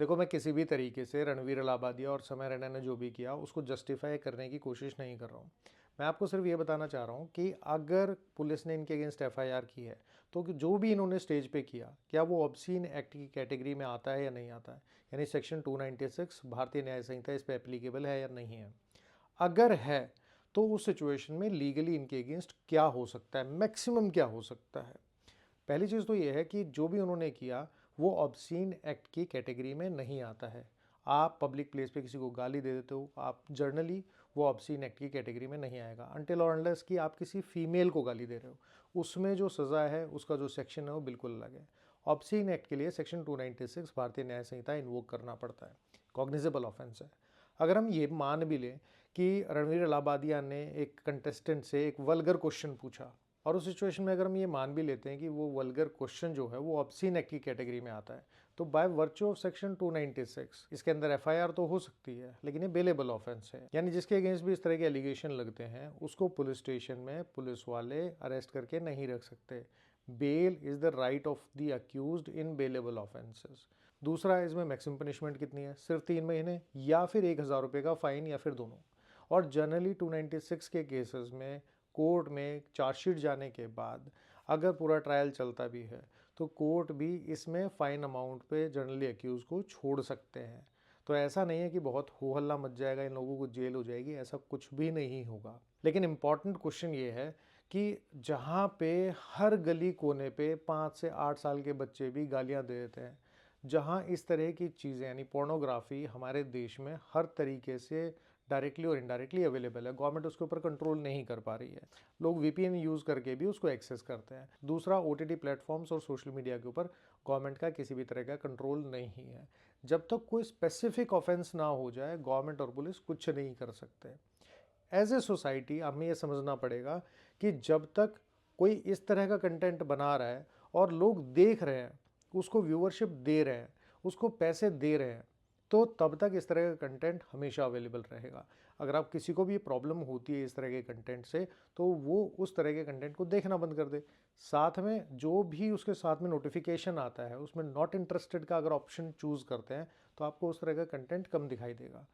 देखो, मैं किसी भी तरीके से रणवीर इलाहाबादिया और समय रैना ने जो भी किया उसको जस्टिफाई करने की कोशिश नहीं कर रहा हूँ। मैं आपको सिर्फ ये बताना चाह रहा हूँ कि अगर पुलिस ने इनके अगेंस्ट एफआईआर की है तो जो भी इन्होंने स्टेज पे किया, क्या वो ऑब्सीन एक्ट की कैटेगरी में आता है या नहीं आता है, यानी सेक्शन 296 भारतीय न्याय संहिता इस पर एप्लीकेबल है या नहीं है। अगर है तो उस सिचुएशन में लीगली इनके अगेंस्ट क्या हो सकता है, मैक्सिमम क्या हो सकता है। पहली चीज़ तो ये है कि जो भी उन्होंने किया वो ऑब्सीन एक्ट की कैटेगरी में नहीं आता है। आप पब्लिक प्लेस पे किसी को गाली दे देते हो, आप जर्नली वो ऑब्सीन एक्ट की कैटेगरी में नहीं आएगा, अनटिल और अनलेस कि आप किसी फीमेल को गाली दे रहे हो। उसमें जो सज़ा है, उसका जो सेक्शन है वो बिल्कुल अलग है। ऑब्सीन एक्ट के लिए सेक्शन 296 भारतीय न्याय संहिता इन्वोक करना पड़ता है, कॉग्निजेबल ऑफेंस है। अगर हम ये मान भी लें कि रणवीर इलाहाबादिया ने एक कंटेस्टेंट से एक वल्गर क्वेश्चन पूछा, और उस सिचुएशन में अगर हम ये मान भी लेते हैं कि वो वल्गर क्वेश्चन जो है वो ऑब्सीन एक्ट की कैटेगरी में आता है, तो बाय वर्च्यू ऑफ सेक्शन 296 इसके अंदर एफआईआर तो हो सकती है, लेकिन ये बेलेबल ऑफेंस है। यानी जिसके अगेंस्ट भी इस तरह के एलिगेशन लगते हैं उसको पुलिस स्टेशन में पुलिस वाले अरेस्ट करके नहीं रख सकते। Bail is the right of the accused in bailable offences. दूसरा, इसमें मैक्सिमम पनिशमेंट कितनी है? सिर्फ 3 महीने या फिर 1,000 रुपये का फाइन, या फिर दोनों। और जनरली 296 के केसेस में कोर्ट में चार्जशीट जाने के बाद अगर पूरा ट्रायल चलता भी है तो कोर्ट भी इसमें फ़ाइन अमाउंट पे जनरली अक्यूज़ को छोड़ सकते हैं। तो ऐसा नहीं है कि बहुत हो हल्ला मच जाएगा, इन लोगों को जेल हो जाएगी, ऐसा कुछ भी नहीं होगा। लेकिन इम्पॉर्टेंट क्वेश्चन ये है कि जहाँ पे हर गली कोने पे 5 से 8 साल के बच्चे भी गालियाँ दे देते हैं, जहाँ इस तरह की चीज़ें यानी पोर्नोग्राफी हमारे देश में हर तरीके से डायरेक्टली और इनडायरेक्टली अवेलेबल है, गवर्नमेंट उसके ऊपर कंट्रोल नहीं कर पा रही है, लोग वीपीएन यूज़ करके भी उसको एक्सेस करते हैं। दूसरा, ओटीटी प्लेटफॉर्म्स और सोशल मीडिया के ऊपर गवर्नमेंट का किसी भी तरह का कंट्रोल नहीं है। जब तक कोई स्पेसिफिक ऑफेंस ना हो जाए गवर्नमेंट और पुलिस कुछ नहीं कर सकते। एज ए सोसाइटी हमें ये समझना पड़ेगा कि जब तक कोई इस तरह का कंटेंट बना रहा है और लोग देख रहे हैं, उसको व्यूअरशिप दे रहे हैं, उसको पैसे दे रहे हैं, तो तब तक इस तरह का कंटेंट हमेशा अवेलेबल रहेगा। अगर आप किसी को भी प्रॉब्लम होती है इस तरह के कंटेंट से, तो वो उस तरह के कंटेंट को देखना बंद कर दे। साथ में जो भी उसके साथ में नोटिफिकेशन आता है उसमें नॉट इंटरेस्टेड का अगर ऑप्शन चूज़ करते हैं तो आपको उस तरह का कंटेंट कम दिखाई देगा।